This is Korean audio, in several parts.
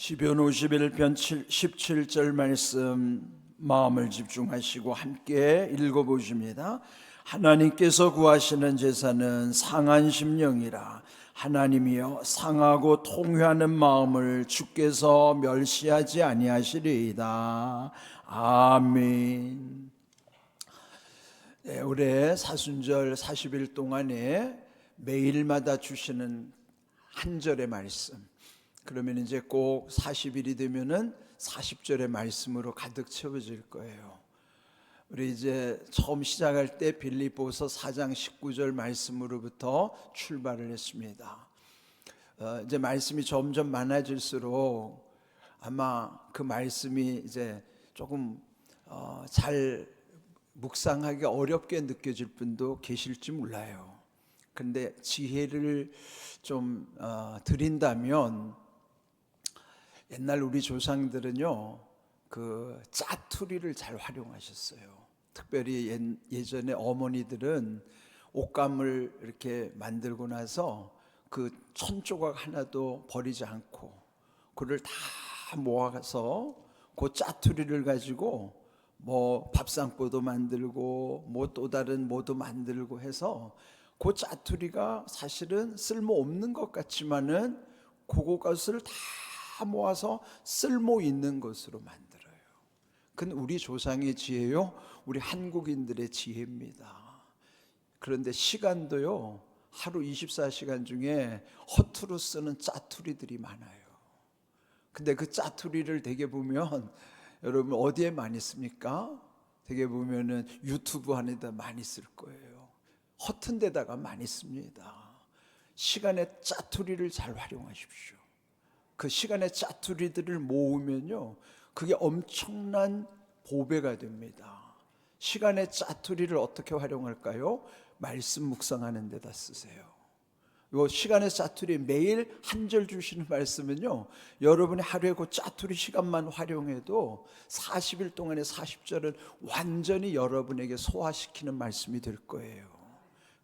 시편 51편 17절 말씀 마음을 집중하시고 함께 읽어보십니다. 하나님께서 구하시는 제사는 상한 심령이라. 하나님이여 상하고 통회하는 마음을 주께서 멸시하지 아니하시리이다. 아멘. 네, 올해 사순절 40일 동안에 매일마다 주시는 한 절의 말씀, 그러면 이제 꼭 40일이 되면은 40절의 말씀으로 가득 채워질 거예요. 우리 이제 처음 시작할 때 빌립보서 4장 19절 말씀으로부터 출발을 했습니다. 이제 말씀이 점점 많아질수록 아마 그 말씀이 이제 조금 잘 묵상하기 어렵게 느껴질 분도 계실지 몰라요. 근데 지혜를 좀 드린다면, 옛날 우리 조상들은요, 그 짜투리를 잘 활용하셨어요. 특별히 예전에 어머니들은 옷감을 이렇게 만들고 나서 그 천조각 하나도 버리지 않고 그를 다 모아서 그 짜투리를 가지고 뭐 밥상보도 만들고 뭐 또 다른 뭐도 만들고 해서, 그 짜투리가 사실은 쓸모없는 것 같지만은 그것을 다 모아서 쓸모 있는 것으로 만들어요. 그건 우리 조상의 지혜요, 우리 한국인들의 지혜입니다. 그런데 시간도요, 하루 24시간 중에 허투루 쓰는 짜투리들이 많아요. 근데 그 짜투리를 되게 보면 여러분 어디에 많이 씁니까? 되게 보면은 유튜브 안에다 많이 쓸 거예요. 허튼 데다가 많이 씁니다. 시간의 짜투리를 잘 활용하십시오. 그 시간의 짜투리들을 모으면요, 그게 엄청난 보배가 됩니다. 시간의 짜투리를 어떻게 활용할까요? 말씀 묵상하는 데다 쓰세요. 이 시간의 짜투리, 매일 한 절 주시는 말씀은요, 여러분이 하루에 그 짜투리 시간만 활용해도 40일 동안의 40절은 완전히 여러분에게 소화시키는 말씀이 될 거예요.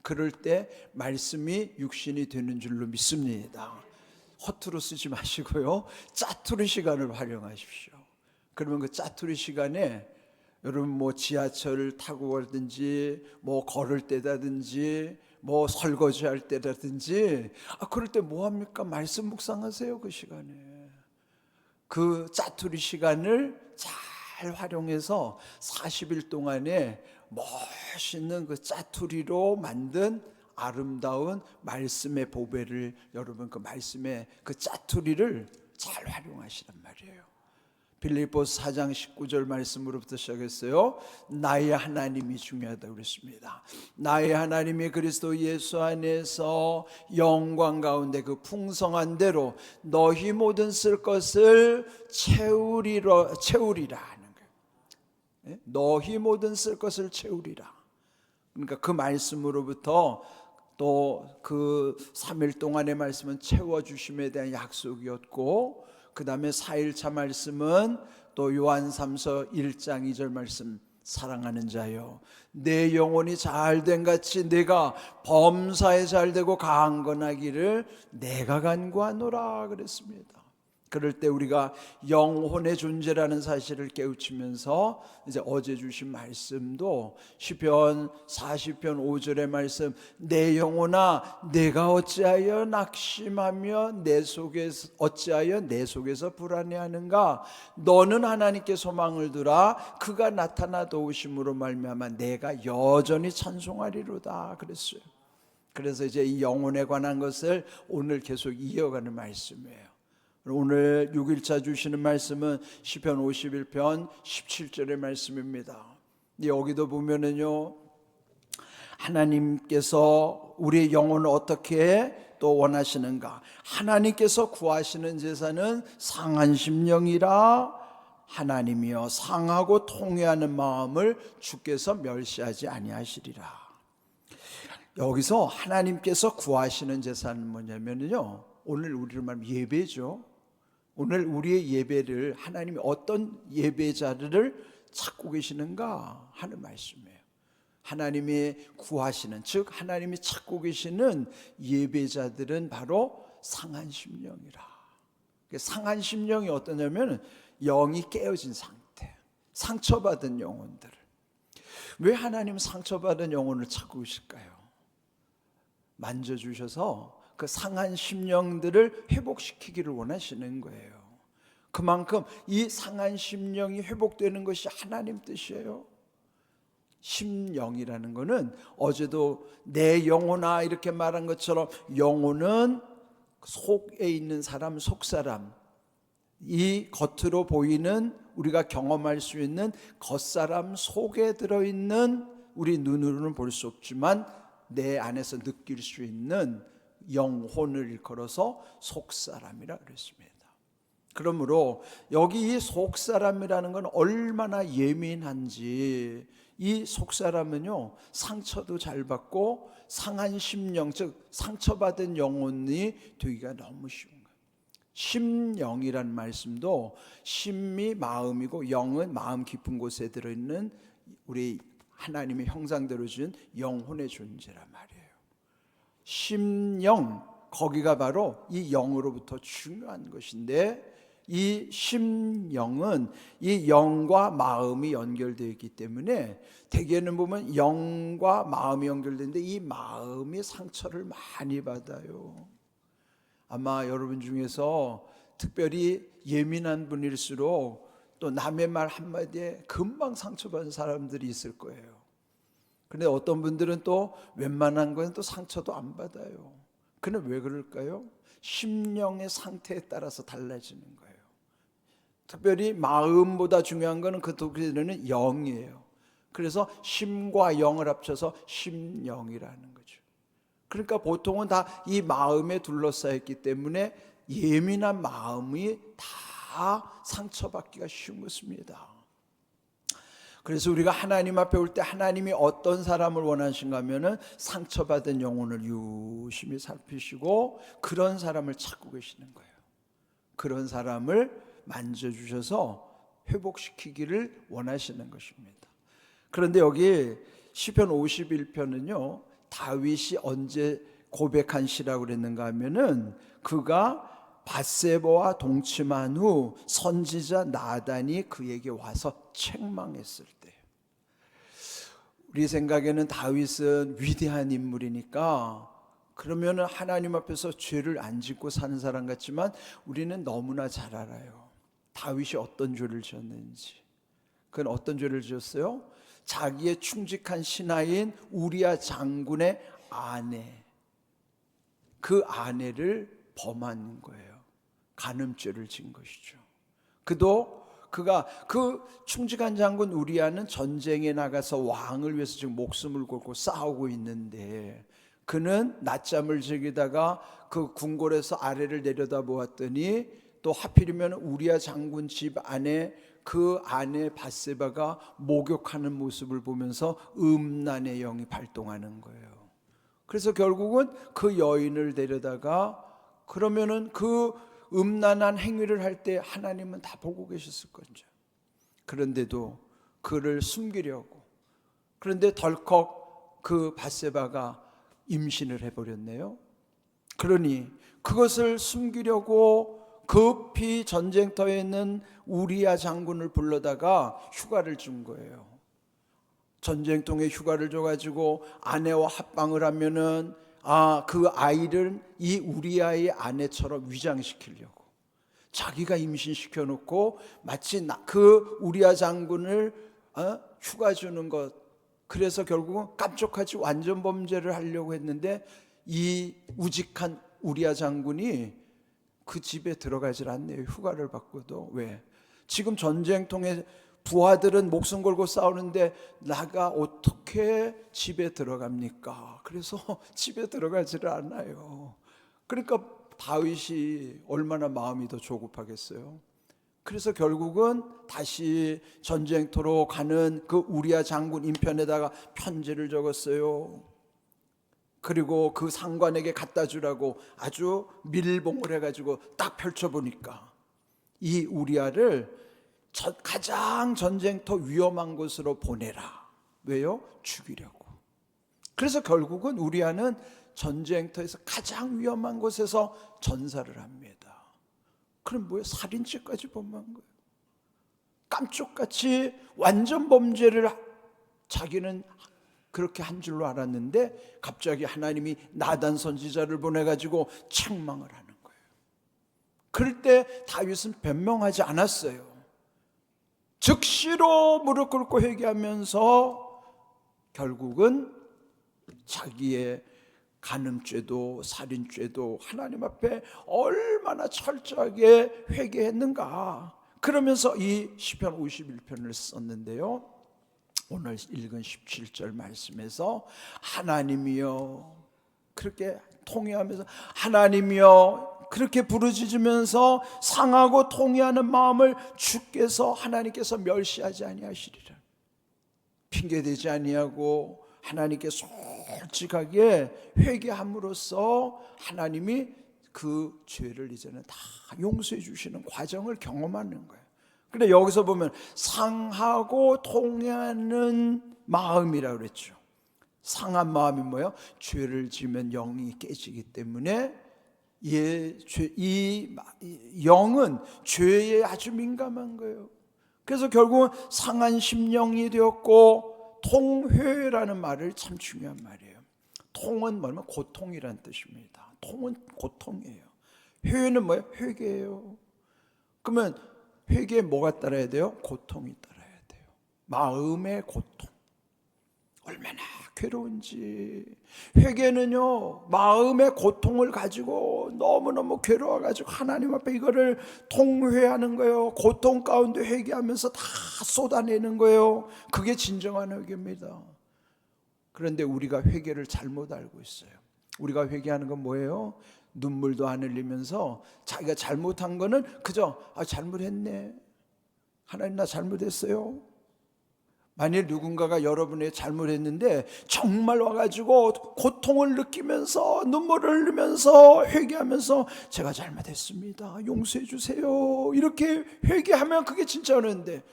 그럴 때 말씀이 육신이 되는 줄로 믿습니다. 허투루 쓰지 마시고요, 짜투리 시간을 활용하십시오. 그러면 그 짜투리 시간에 여러분 뭐 지하철을 타고 가든지 뭐 걸을 때라든지 뭐 설거지할 때라든지, 그럴 때 뭐 합니까? 말씀 묵상하세요. 그 시간에 그 짜투리 시간을 잘 활용해서 40일 동안에 멋있는 그 짜투리로 만든 아름다운 말씀의 보배를, 여러분 그 말씀의 그 짜투리를 잘 활용하시란 말이에요. 빌립보서 4장 19절 말씀으로부터 시작했어요. 나의 하나님이 중요하다고 그랬습니다. 나의 하나님이 그리스도 예수 안에서 영광 가운데 그 풍성한 대로 너희 모든 쓸 것을 채우리라 하는 거예요. 너희 모든 쓸 것을 채우리라. 그러니까 그 말씀으로부터 또 그 3일 동안의 말씀은 채워주심에 대한 약속이었고, 그 다음에 4일차 말씀은 또 요한3서 1장 2절 말씀, 사랑하는 자여 내 영혼이 잘된 같이 내가 범사에 잘되고 강건하기를 내가 간구하노라 그랬습니다. 그럴 때 우리가 영혼의 존재라는 사실을 깨우치면서, 이제 어제 주신 말씀도 시편 40편 5절의 말씀, 내 영혼아 내가 어찌하여 낙심하며 어찌하여 내 속에서 불안해하는가. 너는 하나님께 소망을 두라. 그가 나타나 도우심으로 말미암아 내가 여전히 찬송하리로다 그랬어요. 그래서 이제 이 영혼에 관한 것을 오늘 계속 이어가는 말씀이에요. 오늘 6일차 주시는 말씀은 시편 51편 17절의 말씀입니다. 여기도 보면은요, 하나님께서 우리의 영혼을 어떻게 또 원하시는가. 하나님께서 구하시는 제사는 상한 심령이라. 하나님이여 상하고 통회하는 마음을 주께서 멸시하지 아니하시리라. 여기서 하나님께서 구하시는 제사는 뭐냐면요, 오늘 우리로 말하면 예배죠. 오늘 우리의 예배를 하나님이 어떤 예배자를 찾고 계시는가 하는 말씀이에요. 하나님이 구하시는, 즉 하나님이 찾고 계시는 예배자들은 바로 상한 심령이라. 상한 심령이 어떠냐면 영이 깨어진 상태, 상처받은 영혼들. 왜 하나님은 상처받은 영혼을 찾고 계실까요? 만져주셔서 그 상한 심령들을 회복시키기를 원하시는 거예요. 그만큼 이 상한 심령이 회복되는 것이 하나님 뜻이에요. 심령이라는 것은 어제도 내 영혼아 이렇게 말한 것처럼 영혼은 속에 있는 사람, 속사람, 이 겉으로 보이는 우리가 경험할 수 있는 겉사람 속에 들어있는 우리 눈으로는 볼 수 없지만 내 안에서 느낄 수 있는 영혼을 일컬어서 속사람이라 그랬습니다. 그러므로 여기 이 속사람이라는 건 얼마나 예민한지, 이 속사람은요 상처도 잘 받고 상한 심령, 즉 상처받은 영혼이 되기가 너무 쉬운 거예요. 심령이란 말씀도 심이 마음이고 영은 마음 깊은 곳에 들어있는 우리 하나님의 형상대로 준 영혼의 존재란 말이에요. 심령, 거기가 바로 이 영으로부터 중요한 것인데, 이 심령은 이 영과 마음이 연결되어 있기 때문에 대개는 보면 영과 마음이 연결되는데 이 마음이 상처를 많이 받아요. 아마 여러분 중에서 특별히 예민한 분일수록 또 남의 말 한마디에 금방 상처받은 사람들이 있을 거예요. 그런데 어떤 분들은 또 웬만한 건 또 상처도 안 받아요. 그는 왜 그럴까요? 심령의 상태에 따라서 달라지는 거예요. 특별히 마음보다 중요한 것은 그 독일에는 영이에요. 그래서 심과 영을 합쳐서 심령이라는 거죠. 그러니까 보통은 다 이 마음에 둘러싸였기 때문에 예민한 마음이 다 상처받기가 쉬운 것입니다. 그래서 우리가 하나님 앞에 올 때 하나님이 어떤 사람을 원하신가 하면은 상처받은 영혼을 유심히 살피시고 그런 사람을 찾고 계시는 거예요. 그런 사람을 만져주셔서 회복시키기를 원하시는 것입니다. 그런데 여기 시편 51편은요 다윗이 언제 고백한 시라고 그랬는가 하면은 그가 밧세바와 동침한 후 선지자 나단이 그에게 와서 책망했을 때. 우리 생각에는 다윗은 위대한 인물이니까 그러면은 하나님 앞에서 죄를 안 짓고 사는 사람 같지만 우리는 너무나 잘 알아요. 다윗이 어떤 죄를 지었는지. 그건 어떤 죄를 지었어요? 자기의 충직한 신하인 우리아 장군의 아내, 그 아내를 범한 거예요. 간음죄를 지은 것이죠. 그가 그 충직한 장군 우리아는 전쟁에 나가서 왕을 위해서 지금 목숨을 걸고 싸우고 있는데 그는 낮잠을 즐기다가 그 궁궐에서 아래를 내려다 보았더니 또 하필이면 우리아 장군 집 안에 그 아내 밧세바가 목욕하는 모습을 보면서 음란의 영이 발동하는 거예요. 그래서 결국은 그 여인을 데려다가 그러면은 그 음란한 행위를 할 때 하나님은 다 보고 계셨을 건지. 그런데도 그를 숨기려고. 그런데 덜컥 그 밧세바가 임신을 해버렸네요. 그러니 그것을 숨기려고 급히 전쟁터에 있는 우리아 장군을 불러다가 휴가를 준 거예요. 전쟁통에 휴가를 줘가지고 아내와 합방을 하면은 그 아이를 이 우리아의 아내처럼 위장시키려고 자기가 임신시켜 놓고 마치 그 우리아 장군을 휴가 주는 것. 그래서 결국은 깜짝하지 완전 범죄를 하려고 했는데 이 우직한 우리아 장군이 그 집에 들어가질 않네요. 휴가를 받고도. 왜? 지금 전쟁통에 부하들은 목숨 걸고 싸우는데 나가 어떻게 집에 들어갑니까? 그래서 집에 들어가지를 않아요. 그러니까 다윗이 얼마나 마음이 더 조급하겠어요. 그래서 결국은 다시 전쟁터로 가는 그 우리아 장군 인편에다가 편지를 적었어요. 그리고 그 상관에게 갖다 주라고 아주 밀봉을 해가지고 딱 펼쳐보니까 이 우리아를 가장 전쟁터 위험한 곳으로 보내라. 왜요? 죽이려고. 그래서 결국은 우리아는 전쟁터에서 가장 위험한 곳에서 전사를 합니다. 그럼 뭐예요? 살인죄까지 범한 거예요. 깜짝같이 완전 범죄를 자기는 그렇게 한 줄로 알았는데 갑자기 하나님이 나단 선지자를 보내가지고 책망을 하는 거예요. 그럴 때 다윗은 변명하지 않았어요. 즉시로 무릎 꿇고 회개하면서 결국은 자기의 간음죄도 살인죄도 하나님 앞에 얼마나 철저하게 회개했는가. 그러면서 이 시편 51편을 썼는데요, 오늘 읽은 17절 말씀에서 하나님이여 그렇게 통회하면서, 하나님이여 그렇게 부르짖으면서 상하고 통회하는 마음을 주께서 하나님께서 멸시하지 아니하시리라. 핑계대지 아니하고 하나님께 솔직하게 회개함으로써 하나님이 그 죄를 이제는 다 용서해 주시는 과정을 경험하는 거예요. 근데 여기서 보면 상하고 통회하는 마음이라고 그랬죠. 상한 마음이 뭐예요? 죄를 지으면 영이 깨지기 때문에 이 영은 죄에 아주 민감한 거예요. 그래서 결국은 상한 심령이 되었고, 통회라는 말을 참 중요한 말이에요. 통은 뭐냐면 고통이란 뜻입니다. 통은 고통이에요. 회는 뭐예요? 회개예요. 그러면 회개에 뭐가 따라야 돼요? 고통이 따라야 돼요. 마음의 고통. 얼마나 괴로운지. 회개는요, 마음의 고통을 가지고 너무너무 괴로워가지고 하나님 앞에 이거를 통회하는 거예요. 고통 가운데 회개하면서 다 쏟아내는 거예요. 그게 진정한 회개입니다. 그런데 우리가 회개를 잘못 알고 있어요. 우리가 회개하는 건 뭐예요? 눈물도 안 흘리면서 자기가 잘못한 거는 그저 잘못했네, 하나님 나 잘못했어요. 만일 누군가가 여러분의 잘못했는데 정말 와가지고 고통을 느끼면서 눈물을 흘리면서 회개하면서 제가 잘못했습니다, 용서해 주세요, 이렇게 회개하면 그게 진짜 어려운데,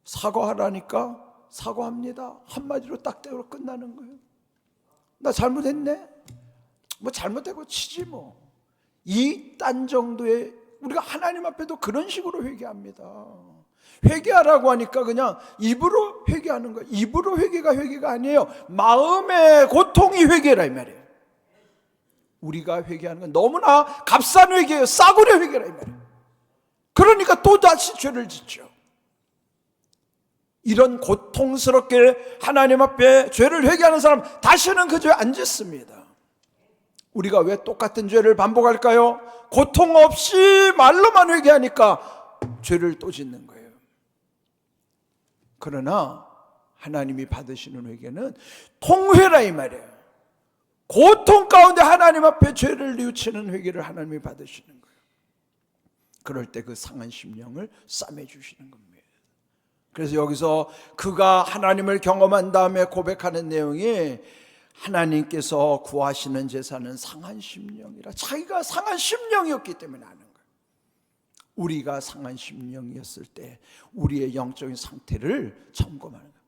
사과하라니까 사과합니다 한마디로 딱 떼고 끝나는 거예요. 나 잘못했네, 뭐 잘못하고 치지 뭐. 이딴 정도의, 우리가 하나님 앞에도 그런 식으로 회개합니다. 회개하라고 하니까 그냥 입으로 회개하는 거예요. 입으로 회개가 아니에요. 마음의 고통이 회개라 이 말이에요. 우리가 회개하는 건 너무나 값싼 회개예요. 싸구려 회개라 이 말이에요. 그러니까 또다시 죄를 짓죠. 이런 고통스럽게 하나님 앞에 죄를 회개하는 사람 다시는 그 죄 안 짓습니다. 우리가 왜 똑같은 죄를 반복할까요? 고통 없이 말로만 회개하니까 죄를 또 짓는 거예요. 그러나 하나님이 받으시는 회개는 통회라 이 말이에요. 고통 가운데 하나님 앞에 죄를 뉘우치는 회개를 하나님이 받으시는 거예요. 그럴 때 그 상한 심령을 싸매주시는 겁니다. 그래서 여기서 그가 하나님을 경험한 다음에 고백하는 내용이, 하나님께서 구하시는 제사는 상한 심령이라. 자기가 상한 심령이었기 때문에 하는 거예요. 우리가 상한 심령이었을 때 우리의 영적인 상태를 점검하는 거예요.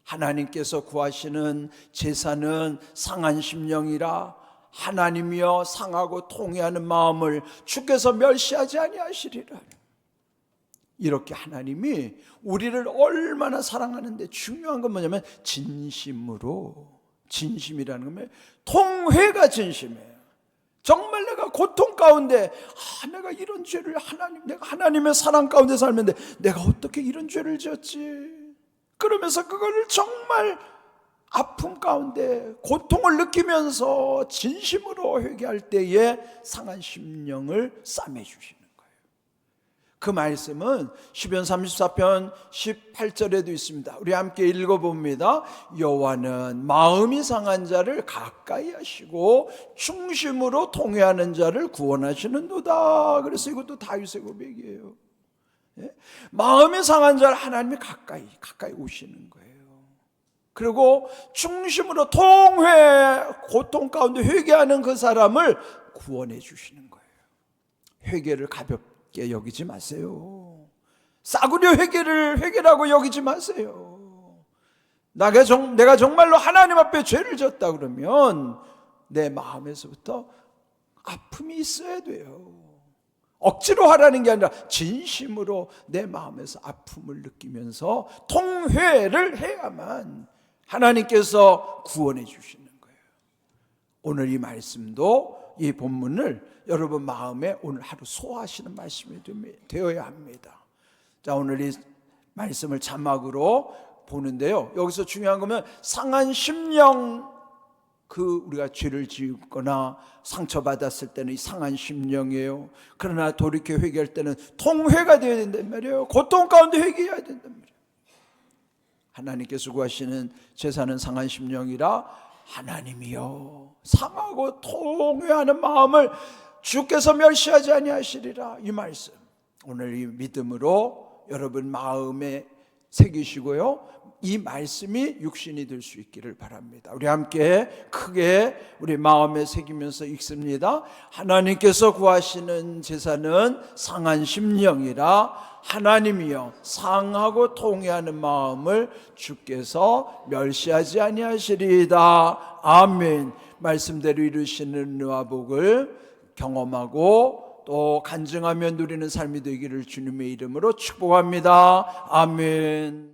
하나님께서 구하시는 제사는 상한 심령이라. 하나님이여 상하고 통회하는 마음을 주께서 멸시하지 아니하시리라. 이렇게 하나님이 우리를 얼마나 사랑하는데, 중요한 건 뭐냐면 진심으로. 진심이라는 건 통회가 진심이에요. 정말 내가 고통 가운데 내가 이런 죄를, 내가 하나님의 사랑 가운데 살면데 내가 어떻게 이런 죄를 지었지, 그러면서 그거를 정말 아픔 가운데 고통을 느끼면서 진심으로 회개할 때에 상한 심령을 싸매주시는 거예요. 그 말씀은 시편 34편 18절에도 있습니다. 우리 함께 읽어봅니다. 여호와는 마음이 상한 자를 가까이 하시고 중심으로 통회하는 자를 구원하시는도다. 그래서 이것도 다윗의 고백이에요. 마음이 상한 자를 하나님이 가까이 오시는 거예요. 그리고 중심으로 통회, 고통 가운데 회개하는 그 사람을 구원해 주시는 거예요. 회개를 가볍게 여기지 마세요. 싸구려 회개라고 여기지 마세요. 내가 정말로 하나님 앞에 죄를 졌다 그러면 내 마음에서부터 아픔이 있어야 돼요. 억지로 하라는 게 아니라 진심으로 내 마음에서 아픔을 느끼면서 통회를 해야만 하나님께서 구원해 주시는 거예요. 오늘 이 말씀도, 이 본문을 여러분 마음에 오늘 하루 소화하시는 말씀이 되어야 합니다. 자, 오늘 이 말씀을 자막으로 보는데요, 여기서 중요한 거면 상한 심령, 우리가 죄를 지었거나 상처받았을 때는 이 상한 심령이에요. 그러나 돌이켜 회개할 때는 통회가 되어야 된단 말이에요. 고통 가운데 회개해야 된단 말이에요. 하나님께서 구하시는 제사는 상한 심령이라 하나님이여 상하고 통회하는 마음을 주께서 멸시하지 아니하시리라. 이 말씀 오늘 이 믿음으로 여러분 마음에 새기시고요, 이 말씀이 육신이 될 수 있기를 바랍니다. 우리 함께 크게 우리 마음에 새기면서 읽습니다. 하나님께서 구하시는 제사는 상한 심령이라 하나님이여 상하고 통회하는 마음을 주께서 멸시하지 아니하시리이다. 아멘. 말씀대로 이루시는 은혜와 복을 경험하고 또 간증하며 누리는 삶이 되기를 주님의 이름으로 축복합니다. 아멘.